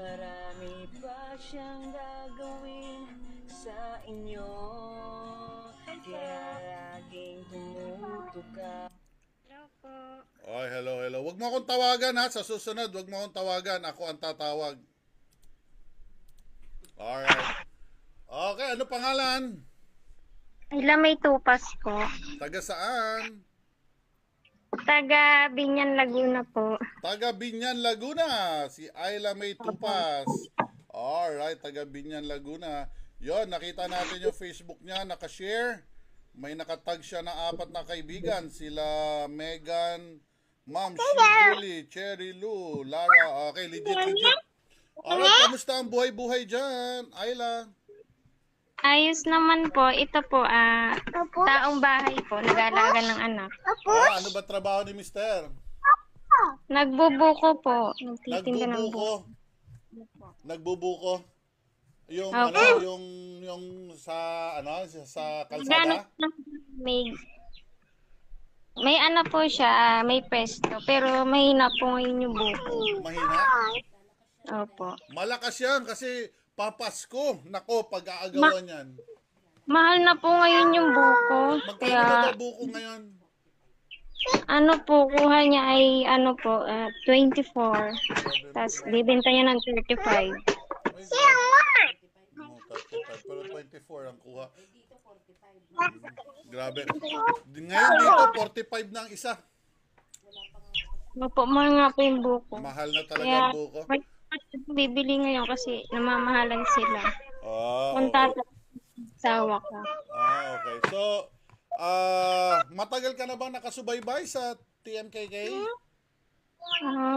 Marami pa siyang gagawin sa inyo, kaya laging tumutuka. Hello po. Ay, hello, hello. Huwag mo akong tawagan ha. Sa susunod, huwag mo akong tawagan. Ako ang tatawag. Alright. Okay, ano pangalan? Ayla may tupas po. Taga saan? Taga Binyan, Laguna po. Taga Binyan, Laguna. Si Ayla May Tupas. Alright, taga Binyan, Laguna. Yon, nakita natin yung Facebook niya, nakashare. May nakatag siya na 4 na kaibigan. Sila Megan, Ma'am Julie, Cherry Lou, Lara. Okay, legit. Alright, kamusta ang buhay-buhay dyan, Ayla? Ayos naman po. Ito po, taong bahay po. Nag-aalaga ng anak. Ano ba trabaho ni Mister? Nagbubuko po. Nagtitinda ng buko. Nagbubuko. Yung Opo. yung sa sa Ganun kalsada. lang, may ano po siya, may pesto. Pero mahina po ngayon yung buko. Mahina. Opo. Malakas yan kasi papasko. Nako, pag-aagawan yan. Mahal na po ngayon yung buko. Magkano Kaya, na ba buko ngayon? ano po, kuha niya ay, 24. Tapos, bibenta niya ng 35. Oh, 35. Pero 24 ang kuha. Grabe. Ngayon dito, 45 na ang isa. Opo, mahal nga po yung buko. Mahal na talaga Kaya, ang buko. bibili ngayon kasi namamahalan sila. Kung Okay. sawa ka. Okay. So, matagal ka na bang nakasubaybay sa TMKK?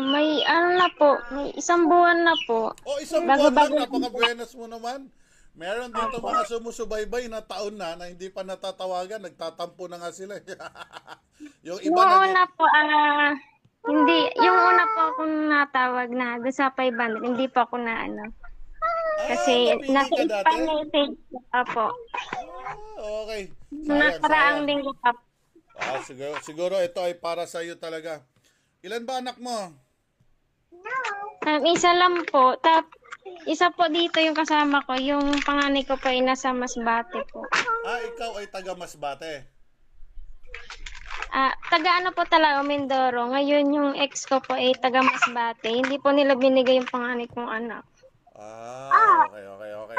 May na po, may isang buwan na po. O, isang buwan lang, Bago-bago. napaka-buenas mo naman. Meron dito mga sumusubaybay na taon na hindi pa natatawagan, nagtatampo na nga sila. Yung Yung iba una po, hindi, yung una po akong natawag na doon sa 500, hindi po ako na kasi napili nasa ka dati? message po. Okay. Nakaraang linggo pa. Siguro ito ay para sa iyo talaga. Ilan ba anak mo? Isa lang po. Isa po dito yung kasama ko. Yung panganay ko pa ay nasa Masbate po. Ikaw ay taga Masbate. Taga po talaga, Mindoro. Ngayon yung ex ko po ay taga Masbate. Hindi po nila binigay yung panganay kong anak.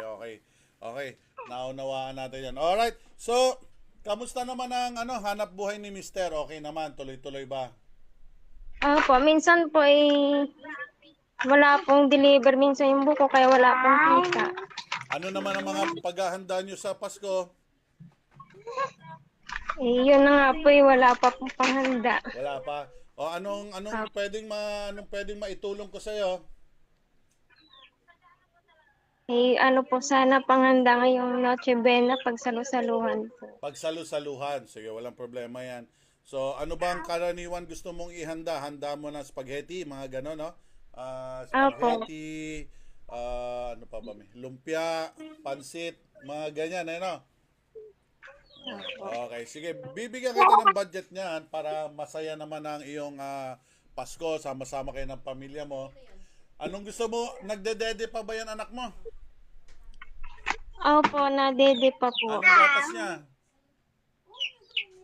Okay. Okay, naunawaan natin yan. Alright, so, kamusta naman ang hanap buhay ni Mister? Okay naman, tuloy-tuloy ba? Po, minsan po ay wala pong deliver minsan yung buko kaya wala pong kita. Ano naman ang mga paghahanda nyo sa Pasko? Yun na nga po wala pa pong panghanda. Wala pa. O anong pwedeng maitulong ko sa iyo? Po sana panghanda ngayong Noche Buena pagsalusaluhan po. Pagsalu-saluhan. Sige, walang problema yan. So, ano bang karaniwan gusto mong ihanda? Handa mo ng spaghetti, mga gano'n, no? Spaghetti, ano pa ba may? Lumpia, pansit, mga ganyan, no? Okay, sige. Bibigyan kita ng budget niyan para masaya naman ang iyong Pasko. Sama-sama kayo ng pamilya mo. Anong gusto mo? Nagdedede pa ba yan anak mo? Opo, nadede pa po. Anong gatas niya?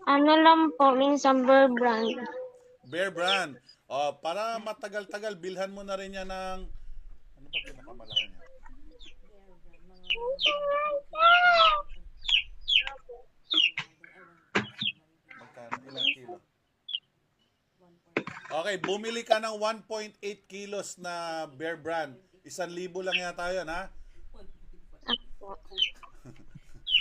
Ano lang po, minsan Bear Brand. Bear Brand. Para matagal-tagal, bilhan mo na rin yan ng... Ano ba pinakamalaki niya? Magkano? Ilang kilo? Okay, bumili ka ng 1.8 kilos na Bear Brand. 1,000 lang yata yun, ha?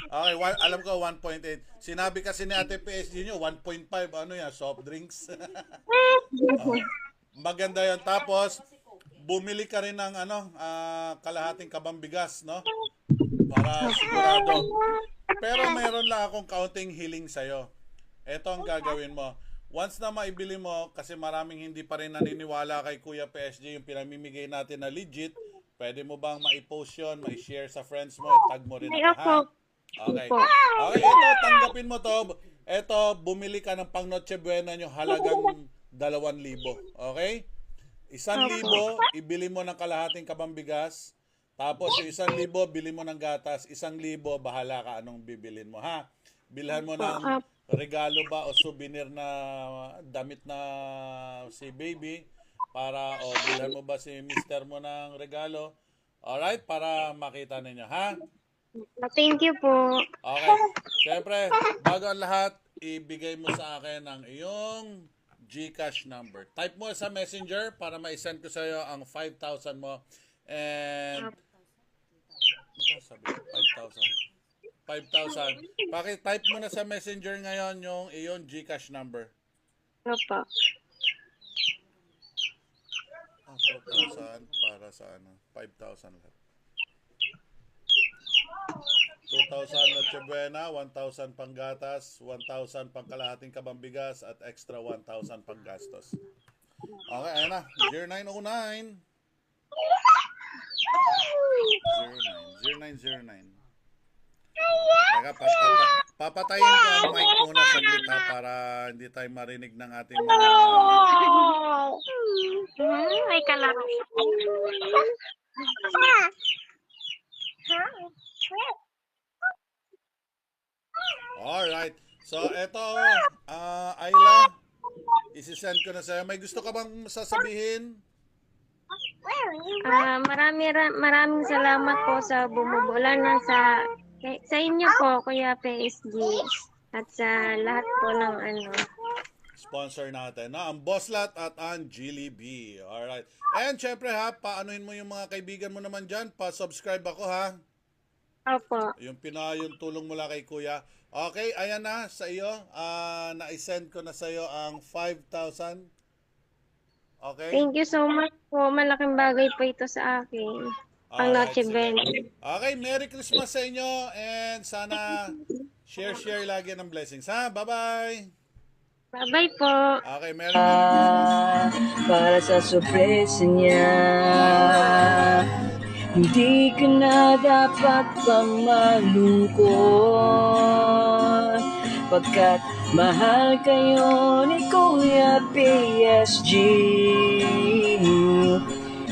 Okay, alam ko 1.8. Sinabi kasi ni Ate PSG nyo, 1.5. Ano yan? Soft drinks? Maganda yun. Tapos, bumili ka rin ng kalahating kabang bigas, no? Para sigurado. Pero mayroon lang akong kaunting hiling sa'yo. Ito ang gagawin mo. Once na maibili mo, kasi maraming hindi pa rin naniniwala kay Kuya PSG yung pinamimigay natin na legit, pwede mo bang ma-post yun, ma-share sa friends mo, tag mo rin ako, ha? Okay. Okay, ito, tanggapin mo to. Ito, bumili ka ng pang Noche Buena nyo halagang 2,000. Okay? 1,000, ibili mo ng kalahating kabang bigas. Tapos yung 1,000, bili mo ng gatas. 1,000, bahala ka anong bibilin mo, ha? Bilhan mo ng regalo ba o souvenir na damit na si baby para o bilhan mo ba si mister mo ng regalo. Alright, para makita ninyo, ha? Thank you po. Okay. Siyempre, bago ang lahat, ibigay mo sa akin ang iyong GCash number. Type mo sa Messenger para ma-send ko sa iyo ang 5,000 mo. And magkano sabi ko? 5,000. 5,000. Paki-type mo na sa Messenger ngayon yung iyong GCash number. Opo. 4,000 para sa ano? 5,000 lahat. 2,000 Noche Buena, 1,000 pang gatas, 1,000 pang kalahating kabambigas, at extra 1,000 pang gastos. Okay, ayan na. 0909. 0909. Teka, papatayin ko ang mic muna saglit ha, para hindi tayo marinig ng ating mga... May kalaro. Alright. So, eto, Ayla, isi-send ko na sa'yo. May gusto ka bang sasabihin? Maraming salamat po sa bumubula na sa inyo po, Kuya PSG. At sa lahat po ng ano. Sponsor natin, no? Ang Bosslat at ang Jollibee. Alright. And syempre ha, paanohin mo yung mga kaibigan mo naman dyan. Pa-subscribe ako ha. Opo. Yung tulong mula kay Kuya. Okay, ayan na sa iyo. Na-send ko na sa iyo ang 5,000. Okay? Thank you so much po. Malaking bagay po ito sa akin. Ang Noche Buena. Okay, Merry Christmas sa inyo and sana share lagi ng blessings, ha? Bye-bye! Bye-bye po. Okay, Merry Christmas! Para sa sorpresa niya, hindi ka na dapat pang malungkot, pagkat mahal kayo ni Kuya PSG.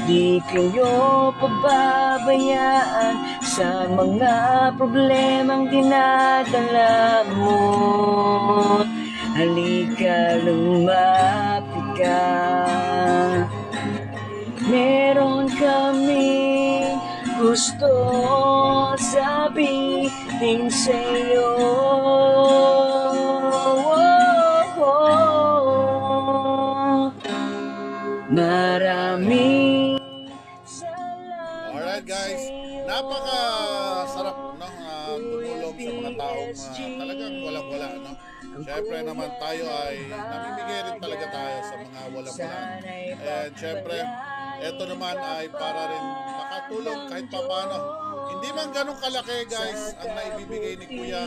Di kayo pababayaan sa mga problemang dinadala mo. Halika, lumapit ka. Meron kami gusto sabihin sa'yo. Maraming salamat. Alright guys, napaka-sarap no, tumulong sa mga taong talagang walang-wala. No? Siyempre naman tayo ay namimigay rin talaga tayo sa mga walang-wala. And siyempre, ito naman ay para rin makatulong kahit paano. Hindi man ganun kalaki guys ang naibibigay ni Kuya.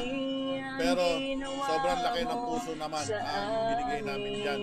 Pero sobrang laki ng puso naman ang binigay namin dyan.